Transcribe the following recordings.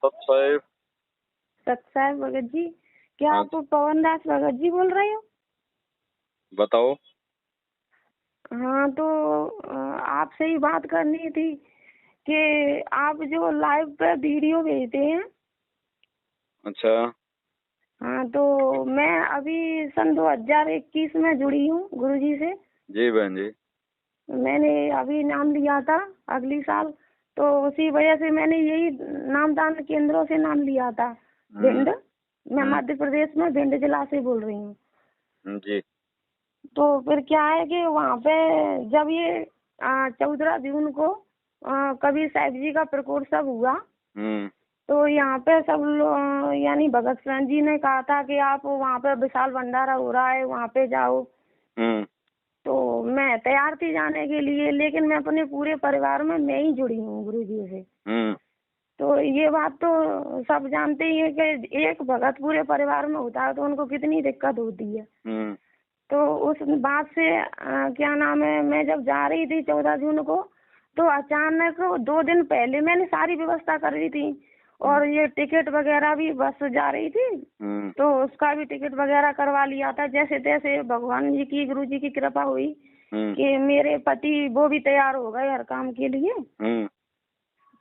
सत साहब भगत जी, क्या हाँ, आप पवन दास भगत जी बोल रहे हो? बताओ। हाँ, तो आपसे ही बात करनी थी कि आप जो लाइव पे वीडियो भेजते हैं। अच्छा। हाँ, तो मैं अभी सन 2021 में जुड़ी हूँ गुरुजी से। जी बहन जी। मैंने अभी नाम लिया था अगली साल, तो उसी वजह से मैंने यही नामदान केंद्रों से नाम लिया था। भिंड, मैं मध्य प्रदेश में भिंड जिला से बोल रही हूँ। जी। तो फिर क्या है कि वहाँ पे जब ये 14 जून को कबीर साहिब जी का प्रकोत्सव हुआ, तो यहाँ पे सब लोग यानी भगत सिंह जी ने कहा था कि आप वहाँ पे विशाल भंडारा हो रहा है, वहाँ पे जाओ। तो मैं तैयार थी जाने के लिए, लेकिन मैं अपने पूरे परिवार में मैं ही जुड़ी हूँ गुरु जी से। तो ये बात तो सब जानते ही हैं कि एक भगत पूरे परिवार में होता है तो उनको कितनी दिक्कत होती है। तो उस बात से क्या नाम है, मैं जब जा रही थी 14 जून को, तो अचानक 2 दिन पहले मैंने सारी व्यवस्था कर रही थी और ये टिकट वगैरह भी, बस जा रही थी तो उसका भी टिकट वगैरह करवा लिया था। जैसे तैसे भगवान जी की, गुरु जी की कृपा हुई कि मेरे पति वो भी तैयार हो गए हर काम के लिए।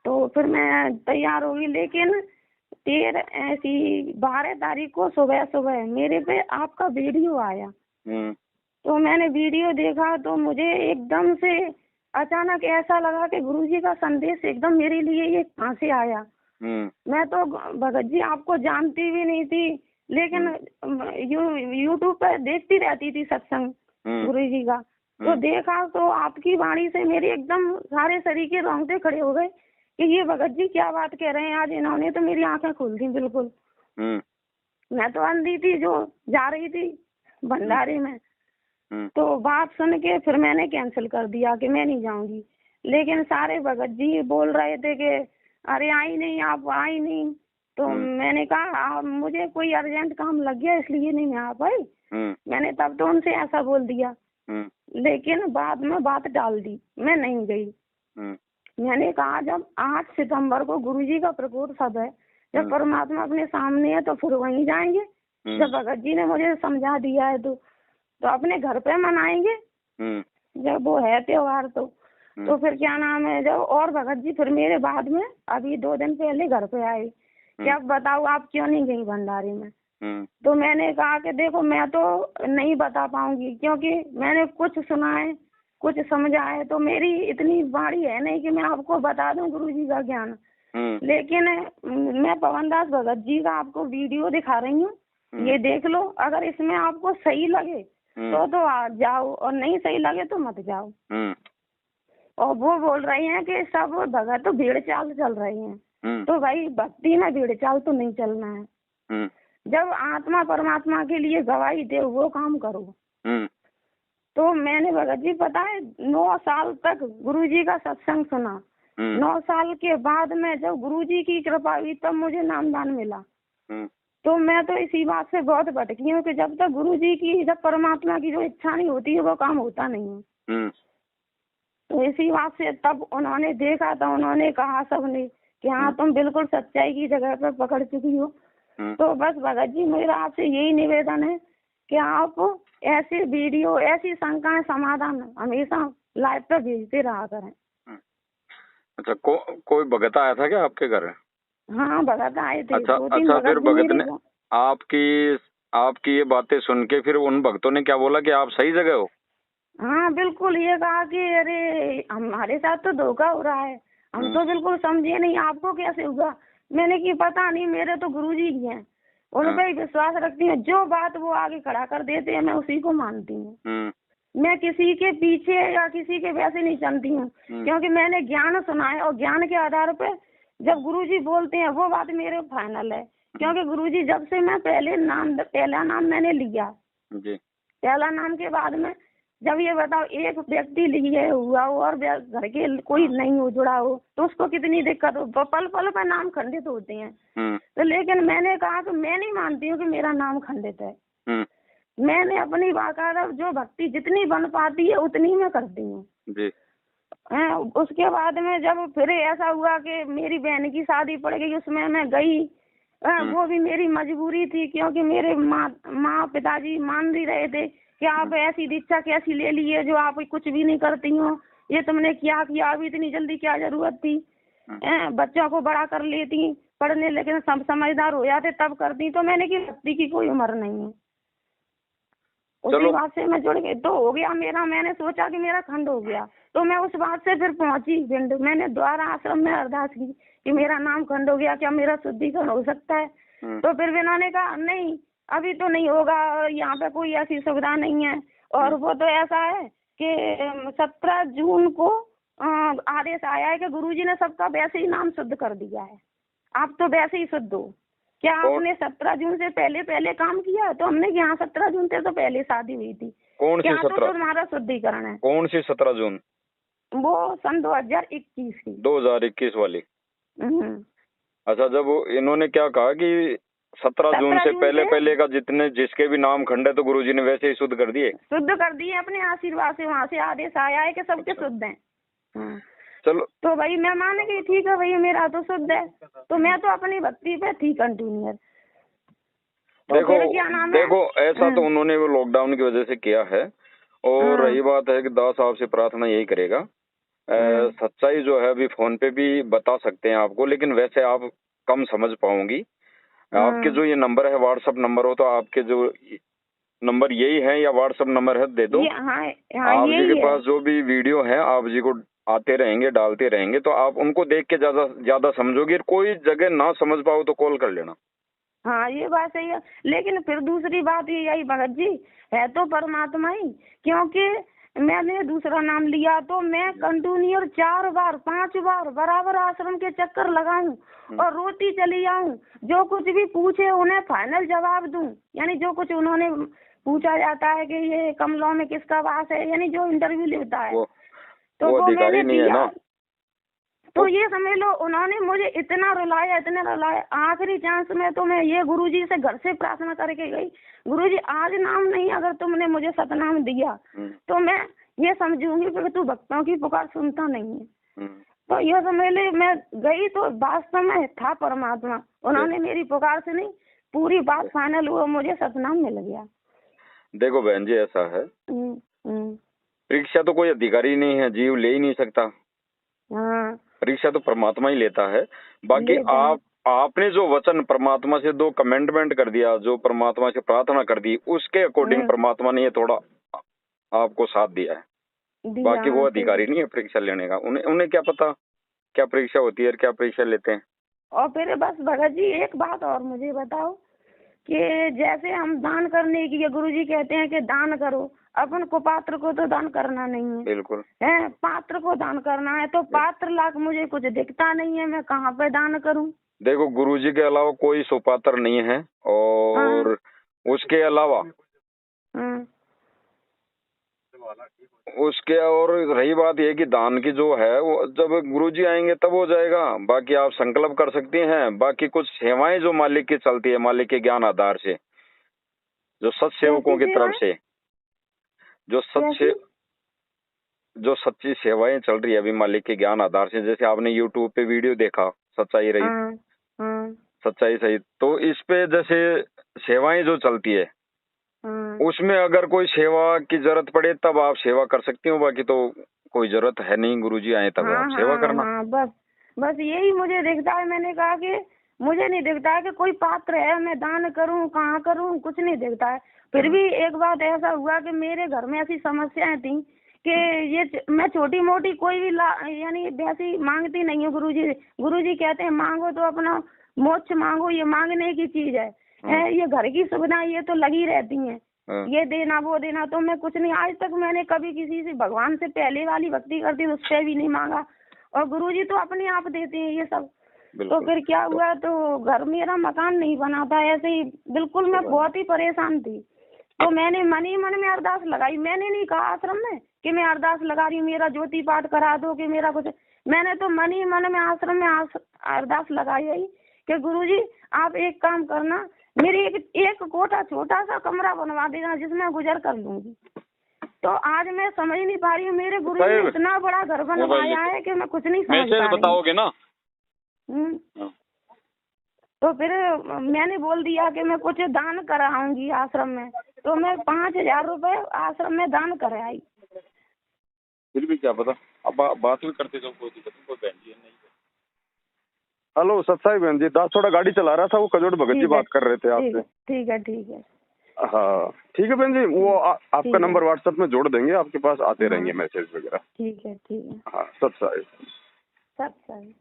तो फिर मैं तैयार होगी, लेकिन 12 तारीख को सुबह सुबह मेरे पे आपका वीडियो आया। तो मैंने वीडियो देखा तो मुझे एकदम से अचानक ऐसा लगा कि गुरुजी का संदेश एकदम मेरे लिए ये कहाँ से आया। मैं तो भगत जी आपको जानती भी नहीं थी, लेकिन यूट्यूब पर देखती रहती थी सत्संग गुरुजी का। तो देखा तो आपकी वाणी से मेरे एकदम सारे शरीर के रोंगटे खड़े हो गए कि ये भगत जी क्या बात कह रहे हैं। आज इन्होंने तो मेरी आंखें खोल दी बिल्कुल। मैं तो अंधी थी जो जा रही थी भंडारे में। तो बात सुन के फिर मैंने कैंसिल कर दिया कि मैं नहीं जाऊंगी। लेकिन सारे भगत जी बोल रहे थे कि अरे आई नहीं, आप आई नहीं। तो मैंने कहा मुझे कोई अर्जेंट काम लग गया इसलिए नहीं मैं आ पाई। मैंने तब तो उनसे ऐसा बोल दिया, लेकिन बाद में बात डाल दी, मैं नहीं गई। मैंने कहा जब 8 सितंबर को गुरुजी का प्रकोत्सव है, जब परमात्मा अपने सामने है तो फिर वहीं जाएंगे। जब भगत जी ने मुझे समझा दिया है तो अपने घर पे मनाएंगे जब वो है त्योहार। तो फिर क्या नाम है, जब और भगत जी फिर मेरे बाद में अभी 2 दिन पहले घर पे आए कि अब बताओ आप क्यों नहीं गई भंडारे में। तो मैंने कहा कि देखो मैं तो नहीं बता पाऊंगी, क्योंकि मैंने कुछ सुना है कुछ समझा है, तो मेरी इतनी वाणी है नहीं कि मैं आपको बता दूं गुरुजी का ज्ञान। लेकिन मैं पवन दास भगत जी का आपको वीडियो दिखा रही हूँ, ये देख लो। अगर इसमें आपको सही लगे तो आ जाओ, और नहीं सही लगे तो मत जाओ। और वो बोल रहे हैं कि सब भगत तो भीड़ चाल चल रहे हैं। तो भाई भक्ति में भीड़ चाल तो नहीं चलना है। जब आत्मा परमात्मा के लिए गवाही दे वो काम करो। तो मैंने भगत जी पता है 9 साल तक गुरुजी का सत्संग सुना। 9 साल के बाद में जब गुरुजी की कृपा हुई तब मुझे नामदान मिला। तो मैं तो इसी बात से बहुत भटकी हूँ कि जब तक गुरुजी की, जब परमात्मा की जो इच्छा नहीं होती है वो काम होता नहीं है। तो इसी बात से तब उन्होंने देखा तो उन्होंने कहा सबने कि हाँ तुम बिल्कुल सच्चाई की जगह पर पकड़ चुकी हो। तो बस भगत जी मेरा आपसे यही निवेदन है कि आप ऐसे वीडियो, ऐसी शंकाएं समाधान हमेशा लाइव पर भेजते रहा करें। अच्छा, कोई भगत आया था क्या आपके घर? हाँ भगत आए थे। अच्छा, 2-3 फिर भगत ने आपकी आपकी ये बातें सुन के फिर उन भक्तों ने क्या बोला कि आप सही जगह हो? हाँ बिल्कुल, ये कहा कि अरे हमारे साथ तो धोखा हो रहा है, हम तो बिल्कुल समझे नहीं, आपको कैसे हुआ। मैंने कि पता नहीं, मेरे तो गुरुजी ही हैं, उन पर ही विश्वास रखती हूँ। जो बात वो आगे खड़ा कर देते हैं मैं उसी को मानती हूँ। मैं किसी के पीछे या किसी के वैसे नहीं चलती हूँ, क्योंकि मैंने ज्ञान सुना है और ज्ञान के आधार पे जब गुरुजी बोलते हैं वो बात मेरे फाइनल है। क्योंकि गुरुजी जब से मैं पहला नाम मैंने लिया, पहला नाम के बाद में जब ये बताओ एक व्यक्ति लिए हुआ हो और घर के कोई नहीं हो जुड़ा हो तो उसको कितनी दिक्कत हो, पल पल पर नाम खंडित होते हैं। तो लेकिन मैंने कहा कि मैं नहीं मानती हूँ कि मेरा नाम खंडित है। मैंने अपनी बाकायदा जो भक्ति जितनी बन पाती है उतनी मैं करती हूँ। उसके बाद में जब फिर ऐसा हुआ कि मेरी बहन की शादी पड़ गई, उसमें मैं गई। वो भी मेरी मजबूरी थी, क्योंकि मेरे माँ पिताजी मान नहीं रहे थे कि आप ऐसी दीक्षा कैसी ले ली है जो आप कुछ भी नहीं करती हो, ये तुमने क्या किया, अभी इतनी जल्दी क्या जरूरत थी। बच्चों को बड़ा कर लेती पढ़ने, लेकिन सब समझदार हो जाते तब करती। तो मैंने की भक्ति की कोई उम्र नहीं है। उसी बात से मैं जुड़ गई तो हो गया मेरा। मैंने सोचा कि मेरा खंड हो गया, तो मैं उस बात से फिर पहुंची भिंड। मैंने द्वारा आश्रम में अरदास की कि मेरा नाम खंड हो गया, क्या मेरा शुद्धिकरण हो सकता है। तो फिर इन्होंने कहा नहीं, अभी तो नहीं होगा, यहाँ पे कोई ऐसी सुविधा नहीं है। और वो तो ऐसा है कि 17 जून को आदेश आया है कि गुरुजी ने सबका वैसे ही नाम शुद्ध कर दिया है, आप तो वैसे ही शुद्ध हो। क्या आपने 17 जून से पहले काम किया? तो हमने यहाँ 17 जून से तो पहले शादी हुई थी। कौन सी 17? तो तुम्हारा शुद्धिकरण है। कौन सी 17 जून? वो सन 2021 की। 2021 वाली। अच्छा, जब इन्होंने क्या कहा कि 17 जून से पहले का जिसके भी नाम खंड है तो गुरुजी ने वैसे ही शुद्ध कर दिए? शुद्ध कर दिए, अपने आशीर्वाद से वहाँ से आदेश आया है कि सबके शुद्ध हैं। चलो, तो भाई मैं मान गई, ठीक है भैया मेरा तो शुद्ध है। तो मैं तो अपनी भक्ति पे थी कंटिन्यूअस। देखो ऐसा तो उन्होंने वो लॉकडाउन की वजह से किया है। और रही बात है कि दास आपसे प्रार्थना यही करेगा, सच्चाई जो है अभी फोन पे भी बता सकते हैं आपको, लेकिन वैसे आप कम समझ पाओगी। आपके जो ये नंबर है व्हाट्सएप नंबर हो, तो आपके जो नंबर यही है या व्हाट्सएप नंबर है दे दो। आप जी के पास जो भी वीडियो है आप जी को आते रहेंगे, डालते रहेंगे, तो आप उनको देख के ज्यादा समझोगे। कोई जगह ना समझ पाओ तो कॉल कर लेना। हाँ, ये बात सही है। लेकिन फिर दूसरी बात ये यही भगत जी है तो परमात्मा ही, क्योंकि मैंने दूसरा नाम लिया तो मैं कंटिन्यू 4 बार 5 बार बराबर आश्रम के चक्कर लगाऊं और रोती चली आऊं। जो कुछ भी पूछे उन्हें फाइनल जवाब दूं, यानी जो कुछ उन्होंने पूछा जाता है कि ये कमलों में किसका वास है, यानी जो इंटरव्यू लेता है तो वो मैंने दिया। तो ये समझ लो उन्होंने मुझे इतना रुलाया, आखिरी चांस में तो मैं ये गुरुजी से घर से प्रार्थना करके गई, गुरुजी आज नाम नहीं, अगर तुमने मुझे सतनाम दिया तो मैं ये समझूंगी कि तू भक्तों की पुकार सुनता नहीं है। तो ये समझ ले मैं गई तो वास्तव में था परमात्मा, उन्होंने मेरी पुकार से नहीं, पूरी बात फाइनल हुआ, मुझे सतनाम मिल गया। देखो बहन जी, ऐसा है परीक्षा तो कोई अधिकारी नहीं है, जीव ले ही नहीं सकता। हाँ, परीक्षा तो परमात्मा ही लेता है। बाकी आपने जो वचन परमात्मा से 2 कमेंटमेंट कर दिया, जो परमात्मा से प्रार्थना कर दी, उसके अकॉर्डिंग परमात्मा ने ये थोड़ा आपको साथ दिया है। बाकी वो अधिकारी नहीं है परीक्षा लेने का। उन्हें क्या पता क्या परीक्षा होती है और क्या परीक्षा लेते हैं। और फिर बस भगत जी एक बात और मुझे बताओ कि जैसे हम दान करने की, गुरुजी कहते हैं कि दान करो, अपन को पात्र को तो दान करना नहीं है। बिल्कुल है, पात्र को दान करना है। तो पात्र लाख मुझे कुछ दिखता नहीं है, मैं कहाँ पे दान करूं? देखो गुरुजी के अलावा कोई सुपात्र नहीं है। और उसके अलावा उसके और रही बात ये कि दान की जो है वो जब गुरुजी आएंगे तब हो जाएगा। बाकी आप संकल्प कर सकती हैं। बाकी कुछ सेवाएं जो मालिक की चलती है, मालिक के ज्ञान आधार से, जो सत्सेवकों की तरफ से जो सच्ची सेवाएं चल रही है अभी मालिक के ज्ञान आधार से, जैसे आपने यूट्यूब पे वीडियो देखा सच्चाई रही, सच्चाई सही, तो इस पे जैसे सेवाएं जो चलती है उसमें अगर कोई सेवा की जरूरत पड़े तब आप सेवा कर सकती हो। बाकी तो कोई जरूरत है नहीं, गुरुजी आए तब आप सेवा करना। बस यही मुझे दिखता है। मैंने कहा कि मुझे नहीं दिखता है कि कोई पात्र है मैं दान करूं, कहाँ करूं, कुछ नहीं दिखता है। फिर भी एक बात ऐसा हुआ कि मेरे घर में ऐसी समस्याएं थी कि ये मैं छोटी मोटी कोई भी यानी वैसी मांगती नहीं हूँ। गुरुजी कहते हैं मांगो तो अपना मोक्ष मांगो, ये मांगने की चीज है। ये घर की सुविधा ये तो लगी रहती है, ये देना वो देना। तो मैं कुछ नहीं, आज तक मैंने कभी किसी से भगवान से पहले वाली भक्ति करती उससे भी नहीं मांगा। और गुरुजी तो अपने आप देते हैं ये सब। तो फिर क्या हुआ, तो घर मेरा मकान नहीं बना था, ऐसे ही बिल्कुल मैं बहुत ही परेशान थी। तो मैंने मन ही मन में अरदास लगाई। मैंने नहीं कहा आश्रम में कि मैं अरदास लगा रही हूँ मेरा ज्योति पाठ करा दो कि मेरा कुछ, मैंने तो मन ही मन में आश्रम में अरदास लगाई है कि गुरुजी आप एक काम करना, मेरी एक कोठा छोटा सा कमरा बनवा देना जिसमें गुजर कर लूंगी। तो आज मैं समझ नहीं पा रही हूँ, मेरे गुरु जी ने इतना बड़ा घर बनवाया है कि मैं कुछ नहीं समझ पा रही हूँ। बताओगे ना। तो फिर मैंने बोल दिया कि मैं कुछ दान कराऊंगी आश्रम में, तो मैं 5,000 रुपए आश्रम में दान कर आई। फिर भी क्या पता, अब बात भी करते तो कोई दिक्कत नहीं, कोई बहन जी नहीं। हेलो सत्साई बहन जी, दास थोड़ा गाड़ी चला रहा था, वो कजोड़ भगत जी बात कर रहे थे आपसे। ठीक है ठीक है। हाँ ठीक है बहन जी, वो आपका नंबर व्हाट्सएप में जोड़ देंगे, आपके पास आते रहेंगे मैसेज वगैरह। ठीक है ठीक है। हाँ सत्साई। सत्साई।